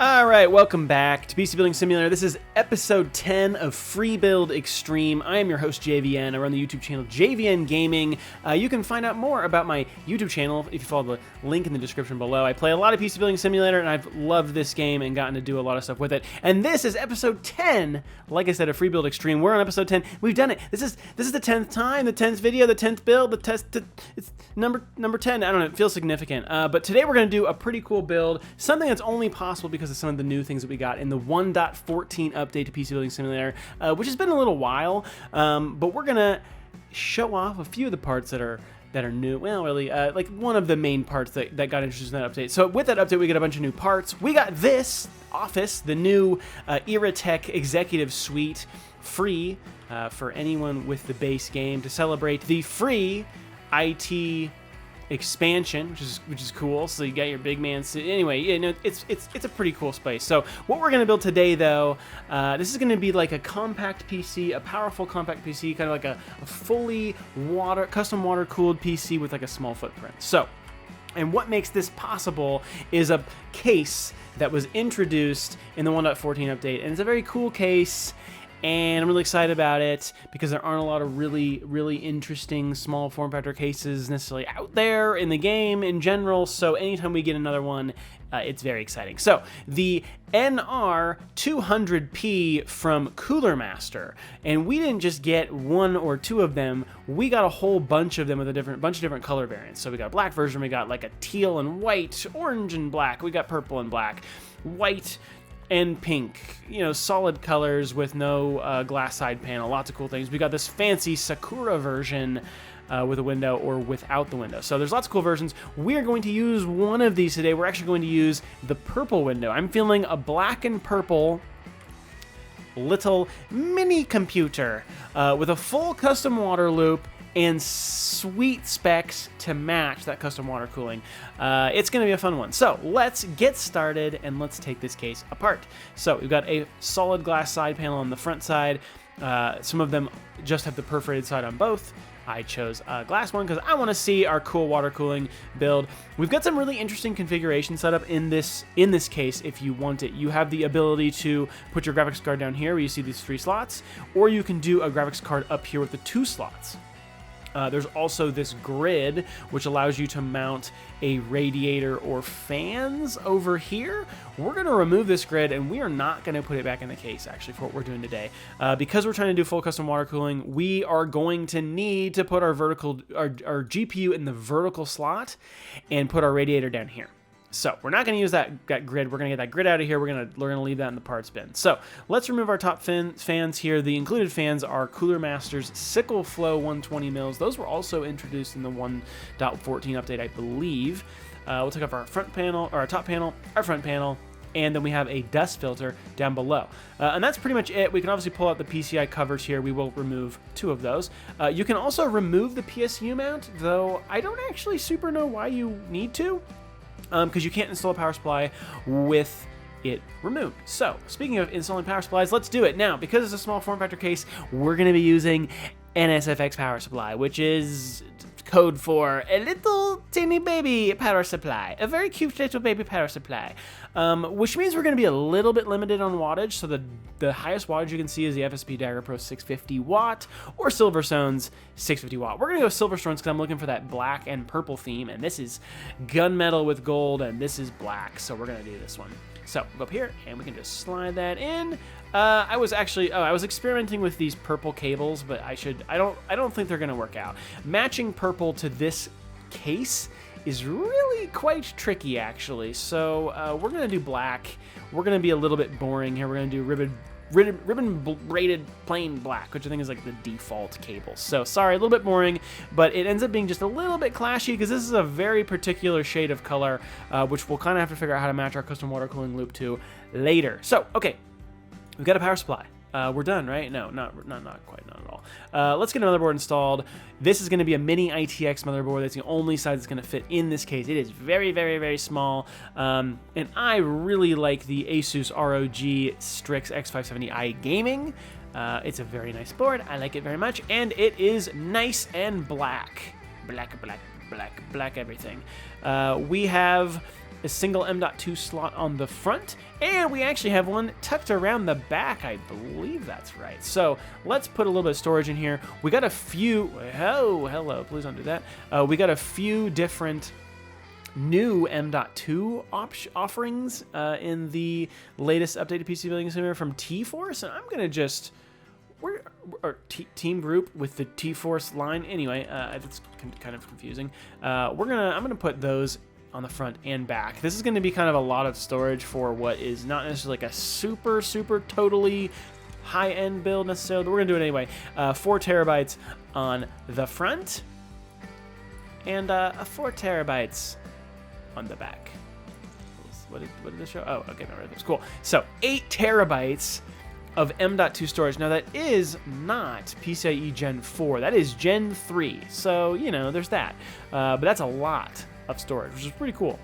Alright, welcome back to PC Building Simulator. This is episode 10 of Free Build Extreme. I am your host, JVN. I run the YouTube channel JVN Gaming. You can find out more about my YouTube channel if you follow the link in the description below. I play a lot of PC Building Simulator, and I've loved this game and gotten to do a lot of stuff with it. And this is episode 10, like I said, of Free Build Extreme. We're on episode 10. We've done it. This is the 10th time, the 10th video, the 10th build, it's number 10. I don't know, it feels significant. But today we're going to do a pretty cool build, something that's only possible because of some of the new things that we got in the 1.14 update to PC Building Simulator, which has been a little while, but we're gonna show off a few of the parts that are new. Well, really, like one of the main parts that got introduced in that update. So with that update, we got a bunch of new parts. We got this Office, the new Iratech Executive Suite, free for anyone with the base game to celebrate the free IT expansion, which is cool. So you got your big man. Anyway, you know, it's a pretty cool space. So what we're gonna build today, though, this is gonna be like a compact PC, a powerful compact PC, kind of like a fully custom water cooled PC with like a small footprint. So, and what makes this possible is a case that was introduced in the 1.14 update, and it's a very cool case. And I'm really excited about it because there aren't a lot of really interesting small form factor cases necessarily out there in the game in general. So anytime we get another one, it's very exciting. So the NR200P from Cooler Master, and we didn't just get one or two of them. We got a whole bunch of them with a bunch of different color variants. So we got a black version, we got like a teal and white, orange and black, we got purple and black, white and pink, you know, solid colors with no glass side panel, lots of cool things. We got this fancy Sakura version with a window or without the window. So there's lots of cool versions. We're going to use one of these today. We're actually going to use the purple window. I'm feeling a black and purple little mini computer with a full custom water loop and sweet specs to match that custom water cooling. It's going to be a fun one. So let's get started and let's take this case apart. So we've got a solid glass side panel on the front side. Some of them just have the perforated side on both. I chose a glass one because I want to see our cool water cooling build. We've got some really interesting configuration set up in this case if you want it. You have the ability to put your graphics card down here where you see these 3 slots, or you can do a graphics card up here with the 2 slots. There's also this grid, which allows you to mount a radiator or fans over here. We're going to remove this grid, and we are not going to put it back in the case, actually, for what we're doing today. Because we're trying to do full custom water cooling, we are going to need to put our our GPU in the vertical slot and put our radiator down here. So we're not going to use that grid. We're going to get that grid out of here. We're going to leave that in the parts bin. So let's remove our top fans here. The included fans are Cooler Master's Sickle Flow 120 mils. Those were also introduced in the 1.14 update, I believe. We'll take off our front panel, or our top panel, our front panel, and then we have a dust filter down below. And that's pretty much it. We can obviously pull out the PCI covers here. We will remove 2 of those. You can also remove the PSU mount, though I don't actually super know why you need to. Because you can't install a power supply with it removed. So, speaking of installing power supplies, let's do it. Now, because it's a small form factor case, we're going to be using NSFX power supply, which is code for a little teeny baby power supply. A very cute little baby power supply. Which means we're going to be a little bit limited on wattage. So the highest wattage you can see is the FSP Dagger Pro 650 watt or Silverstone's 650 watt. We're going to go Silverstone's because I'm looking for that black and purple theme. And this is gunmetal with gold and this is black. So we're going to do this one. So we'll go up here and we can just slide that in. I was experimenting with these purple cables, but I don't think they're going to work out. Matching purple to this case is really quite tricky, actually. So we're going to do black. We're going to be a little bit boring here. We're going to do ribbon braided plain black, which I think is like the default cable. So sorry, a little bit boring, but it ends up being just a little bit clashy because this is a very particular shade of color, which we'll kind of have to figure out how to match our custom water cooling loop to later. So, okay, we've got a power supply. We're done, right? No, not quite, not at all. Let's get a motherboard installed. This is going to be a mini ITX motherboard. That's the only size that's going to fit in this case. It is very small, and I really like the Asus ROG Strix X570i Gaming. It's a very nice board. I like it very much, and it is nice and black everything. We have a single M.2 slot on the front, and we actually have one tucked around the back. I believe that's right. So let's put a little bit of storage in here. We got a few, oh, hello, please don't do that. We got a few different new M.2 offerings in the latest updated PC Building Simulator from T-Force, and I'm going to just, team group with the T-Force line. Anyway, it's kind of confusing. I'm gonna put those on the front and back. This is going to be kind of a lot of storage for what is not necessarily like a super totally high-end build necessarily, but we're gonna do it anyway. 4 terabytes on the front and 4 terabytes on the back. What did this show? Oh, okay, no, right, that's cool. So 8 terabytes of M.2 storage. Now that is not PCIe Gen 4, that is Gen 3. So, you know, there's that. But that's a lot of storage, which is pretty cool.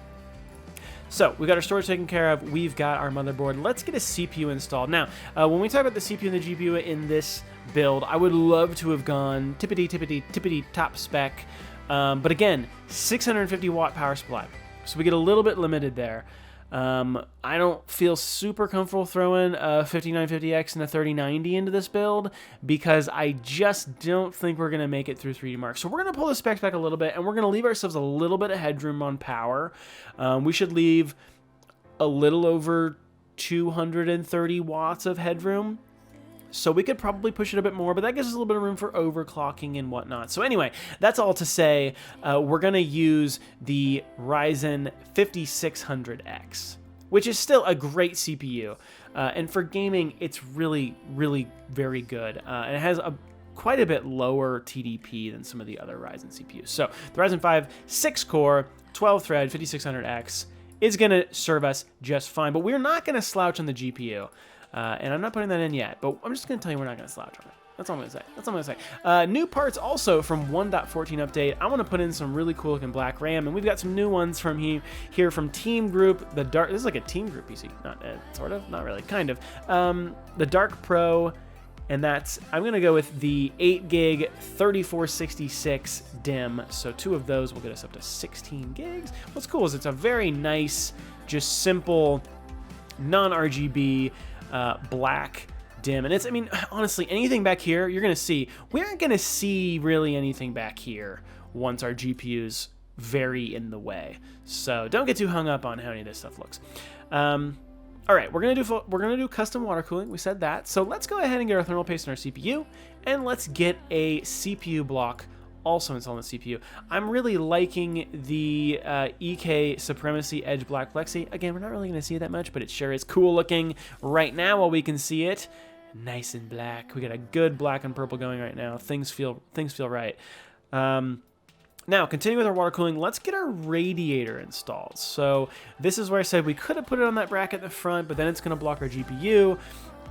So we got our storage taken care of. We've got our motherboard. Let's get a CPU installed. Now, when we talk about the CPU and the GPU in this build, I would love to have gone tippity top spec. But again, 650 watt power supply. So we get a little bit limited there. I don't feel super comfortable throwing a 5950X and a 3090 into this build because I just don't think we're going to make it through 3D Mark. So we're going to pull the specs back a little bit, and we're going to leave ourselves a little bit of headroom on power. We should leave a little over 230 watts of headroom. So we could probably push it a bit more, but that gives us a little bit of room for overclocking and whatnot. So anyway, that's all to say, we're going to use the Ryzen 5600X, which is still a great CPU. And for gaming, it's really very good. And it has quite a bit lower TDP than some of the other Ryzen CPUs. So the Ryzen 5 6-core, 12-thread 5600X is going to serve us just fine, but we're not going to slouch on the GPU. And I'm not putting that in yet, but I'm just going to tell you we're not going to slouch on it. That's all I'm going to say. New parts also from 1.14 update. I want to put in some really cool looking black RAM, and we've got some new ones from here from Team Group. This is like a Team Group PC. Sort of, not really, kind of. The Dark Pro, and I'm going to go with the 8 gig 3466 DIMM. So 2 of those will get us up to 16 gigs. What's cool is it's a very nice, just simple, non-RGB, black DIMM, and I mean, honestly, anything back here, you're gonna see, we aren't gonna see really anything back here once our GPUs vary in the way. So don't get too hung up on how any of this stuff looks. All right, we're gonna do custom water cooling. We said that, so let's go ahead and get our thermal paste in our CPU, and let's get a CPU block also installed on the CPU. I'm really liking the EK Supremacy Edge Black Plexi. Again, we're not really going to see it that much, but it sure is cool looking right now while we can see it. Nice and black. We got a good black and purple going right now. Things feel right. Now, continuing with our water cooling, let's get our radiator installed. So this is where I said we could have put it on that bracket in the front, but then it's going to block our GPU,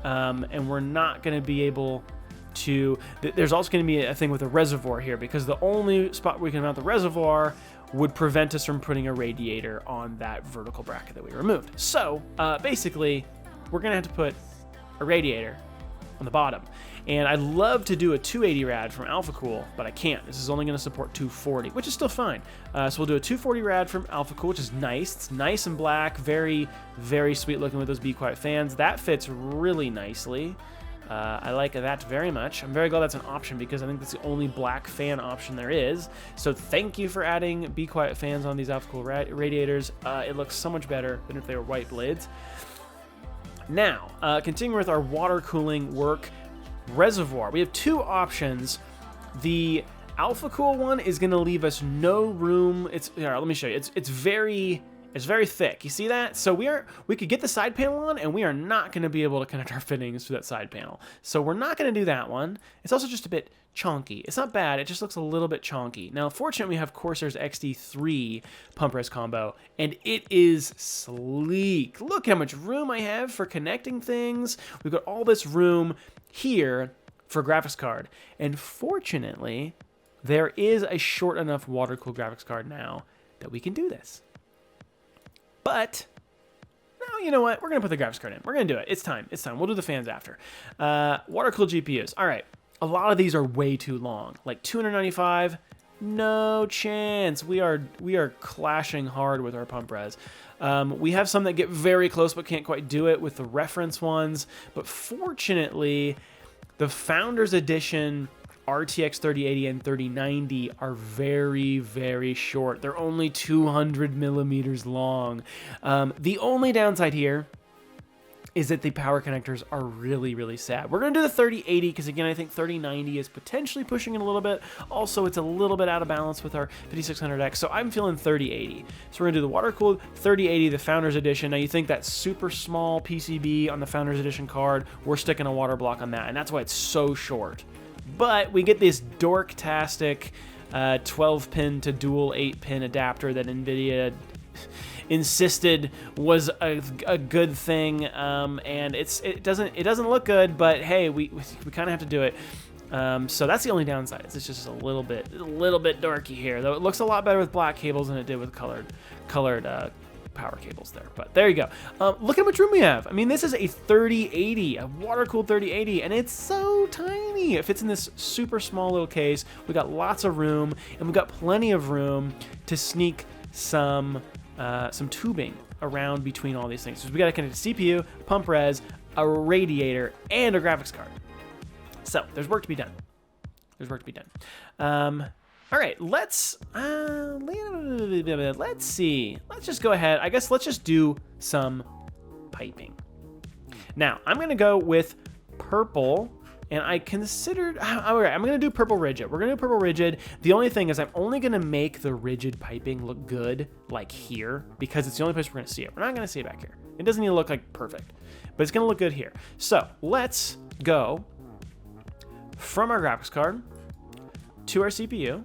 and we're not going to be able to, there's also going to be a thing with a reservoir here, because the only spot we can mount the reservoir would prevent us from putting a radiator on that vertical bracket that we removed. So basically, we're going to have to put a radiator on the bottom. And I'd love to do a 280 rad from AlphaCool, but I can't. This is only going to support 240, which is still fine. So we'll do a 240 rad from AlphaCool, which is nice. It's nice and black, very sweet looking with those Be Quiet fans. That fits really nicely. I like that very much. I'm very glad that's an option because I think that's the only black fan option there is. So thank you for adding Be Quiet fans on these AlphaCool radiators. It looks so much better than if they were white blades. Now, continuing with our water cooling work, reservoir. We have 2 options. The AlphaCool one is going to leave us no room. Here, let me show you. It's very thick. You see that? So we could get the side panel on, and we are not going to be able to connect our fittings to that side panel. So we're not going to do that one. It's also just a bit chonky. It's not bad. It just looks a little bit chonky. Now, fortunately, we have Corsair's XD3 pump res combo, and it is sleek. Look how much room I have for connecting things. We've got all this room here for graphics card, and fortunately, there is a short enough water-cooled graphics card now that we can do this. But, no, you know what? We're going to put the graphics card in. We're going to do it. It's time. We'll do the fans after. Water-cooled GPUs. All right. A lot of these are way too long. Like 295, no chance. We are clashing hard with our pump res. We have some that get very close but can't quite do it with the reference ones. But fortunately, the Founders Edition RTX 3080 and 3090 are very, very short. They're only 200 millimeters long. The only downside here is that the power connectors are really, really sad. We're gonna do the 3080 because again, I think 3090 is potentially pushing it a little bit. Also, it's a little bit out of balance with our 5600X, so I'm feeling 3080. So we're gonna do the water-cooled 3080, the Founders Edition. Now you think that super small PCB on the Founders Edition card, we're sticking a water block on that, and that's why it's so short. But we get this dorktastic 12-pin to dual 8-pin adapter that NVIDIA insisted was a good thing, and it doesn't look good, but hey, we kind of have to do it. So that's the only downside. It's just a little bit dorky here, though it looks a lot better with black cables than it did with colored power cables there. But there you go. Look how much room we have. I mean, this is a 3080, a water-cooled 3080, and it's so tiny. It fits in this super small little case. We got lots of room, and we got plenty of room to sneak some tubing around between all these things. So we got to connect a CPU, pump res, a radiator, and a graphics card. So there's work to be done. All right, let's see. Let's just go ahead. I guess let's just do some piping. Now I'm gonna go with purple. And I considered, all right, I'm going to do purple rigid. We're going to do purple rigid. The only thing is I'm only going to make the rigid piping look good, like here, because it's the only place we're going to see it. We're not going to see it back here. It doesn't need to look like perfect, but it's going to look good here. So let's go from our graphics card to our CPU.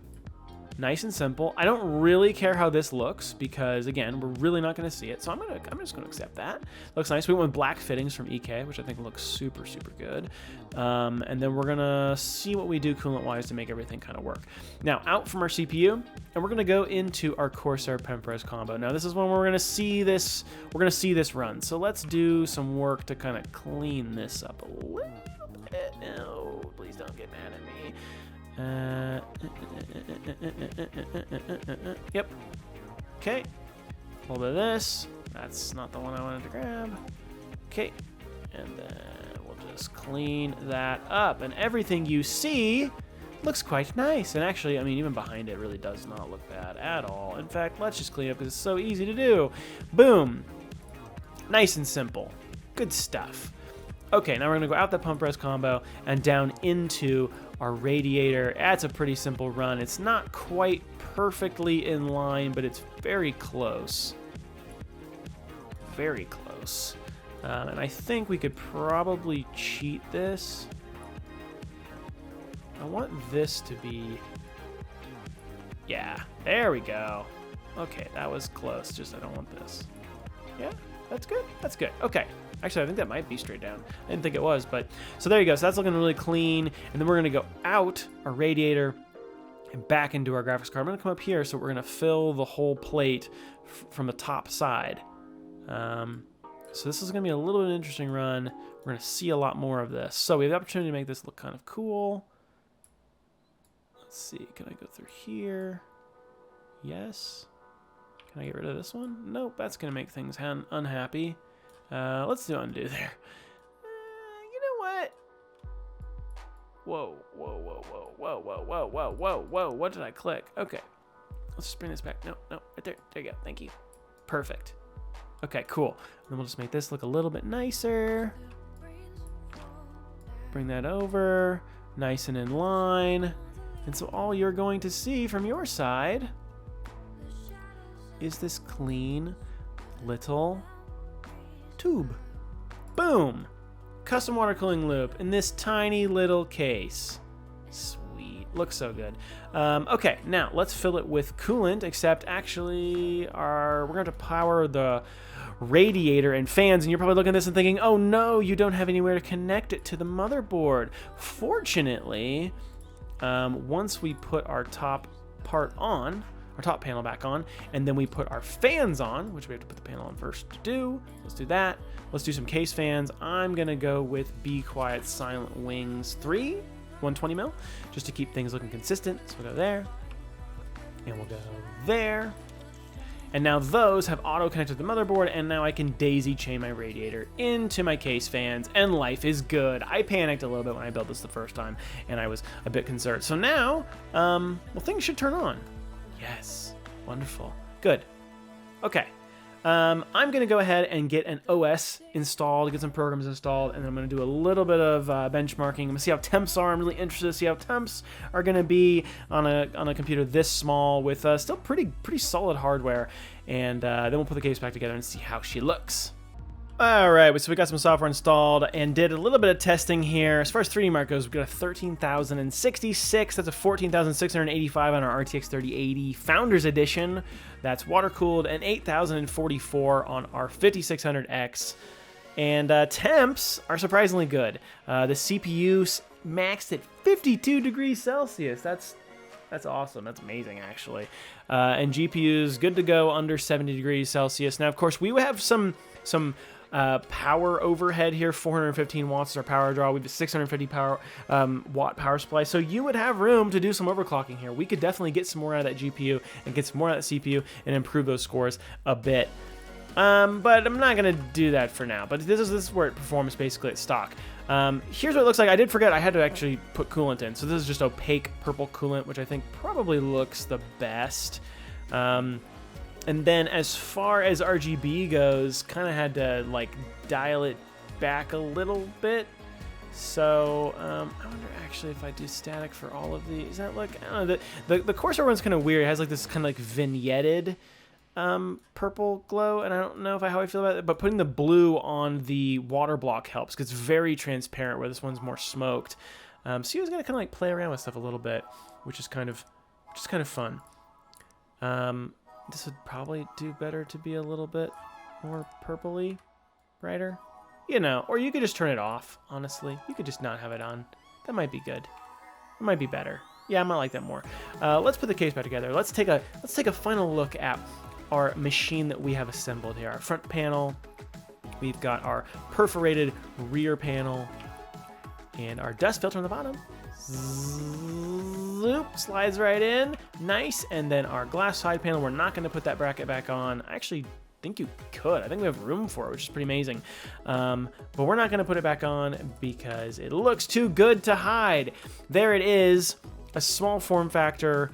Nice and simple. I don't really care how this looks because, again, we're really not going to see it. So I'm just going to accept that. Looks nice. We went with black fittings from EK, which I think looks super, super good. And then we're going to see what we do coolant-wise to make everything kind of work. Now, out from our CPU, and we're going to go into our Corsair Pemprez combo. Now, this is one where we're going to see this. We're going to see this run. So let's do some work to kind of clean this up a little bit. No, please don't get mad at me. Yep. Okay. A little bit of this. That's not the one I wanted to grab. Okay. And then we'll just clean that up. And everything you see looks quite nice. And actually, I mean, even behind it really does not look bad at all. In fact, let's just clean it up because it's so easy to do. Boom. Nice and simple. Good stuff. Okay, now we're going to go out the pump res combo and down into our radiator. That's a pretty simple run. It's not quite perfectly in line, but it's very close. Very close. And I think we could probably cheat this. I want this to be... Yeah, there we go. Okay, that was close, just I don't want this. Yeah, that's good. That's good. Okay. Actually, I think that might be straight down. I didn't think it was, but... So there you go. So that's looking really clean. And then we're going to go out our radiator and back into our graphics card. I'm going to come up here, so we're going to fill the whole plate from the top side. So this is going to be a little bit of an interesting run. We're going to see a lot more of this. So we have the opportunity to make this look kind of cool. Let's see. Can I go through here? Yes. Can I get rid of this one? Nope. That's going to make things unhappy. Let's do undo there. You know what? Whoa, whoa, whoa, whoa, whoa, whoa, whoa, whoa, whoa, whoa. What did I click? Okay. Let's just bring this back. No, right there. There you go. Thank you. Perfect. Okay, cool. And then we'll just make this look a little bit nicer. Bring that over. Nice and in line. And so all you're going to see from your side is this clean little tube. Boom. Custom water cooling loop in this tiny little case. Sweet. Looks so good. Okay, now let's fill it with coolant, except actually we're going to power the radiator and fans, and you're probably looking at this and thinking, oh no, you don't have anywhere to connect it to the motherboard. Fortunately, once we put our top part on, our top panel back on, and then we put our fans on, which we have to put the panel on first to do. Let's do that. Let's do some case fans. I'm gonna go with Be Quiet Silent Wings 3, 120 mil, just to keep things looking consistent. So we'll go there, and we'll go there, And now those have auto-connected to the motherboard, and now I can daisy chain my radiator into my case fans, and life is good. I panicked a little bit when I built this the first time, and I was a bit concerned. So now, well, things should turn on. Yes, wonderful, good. Okay, I'm gonna go ahead and get an OS installed, get some programs installed, and then I'm gonna do a little bit of benchmarking. I'm gonna see how temps are. I'm really interested to see how temps are gonna be on a computer this small with still pretty solid hardware, and then we'll put the case back together and see how she looks. All right, so we got some software installed and did a little bit of testing here. As far as 3D Mark goes, we've got a 13,066. That's a 14,685 on our RTX 3080 Founders Edition. That's water-cooled, and 8,044 on our 5600X. And temps are surprisingly good. The CPU maxed at 52 degrees Celsius. That's awesome. That's amazing, actually. And GPU's good to go under 70 degrees Celsius. Now, of course, we have some power overhead here. 415 watts is our power draw. We have a 650 watt power supply, so you would have room to do some overclocking here. We could definitely get some more out of that GPU and get some more out of that CPU and improve those scores a bit. But I'm not gonna do that for now. But this is where it performs basically at stock. Here's what it looks like. I did forget I had to actually put coolant in, so this is just opaque purple coolant, which I think probably looks the best. And then as far as RGB goes, kind of had to like dial it back a little bit. So I wonder actually if I do static for all of these. Does that look? I don't know. The Corsair one's kind of weird. It has like this kind of like vignetted purple glow, and I don't know how I feel about it. But putting the blue on the water block helps because it's very transparent, where this one's more smoked. So you was gonna kind of like play around with stuff a little bit, which is kind of fun. This would probably do better to be a little bit more purpley, brighter, you know, or you could just turn it off, honestly. You could just not have it on. That might be good. It might be better. Yeah, I might like that more. Let's put the case back together. Let's take a final look at our machine that we have assembled here. Our front panel, we've got our perforated rear panel, and our dust filter on the bottom. Zoop, slides right in, nice. And then our glass side panel, we're not going to put that bracket back on. I actually think you could. I think we have room for it, which is pretty amazing. But we're not going to put it back on because it looks too good to hide. There it is, a small form factor,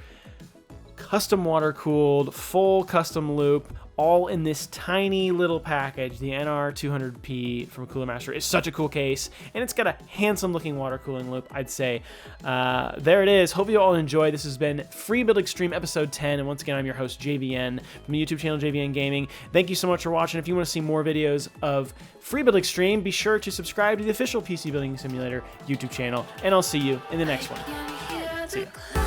custom water cooled, full custom loop, all in this tiny little package. The NR200P from Cooler Master is such a cool case, and it's got a handsome looking water cooling loop, I'd say. There it is. Hope you all enjoyed. This has been Free Build Extreme episode 10, and once again, I'm your host, JVN, from the YouTube channel JVN Gaming. Thank you so much for watching. If you want to see more videos of Free Build Extreme, be sure to subscribe to the official PC Building Simulator YouTube channel, and I'll see you in the next one. See ya.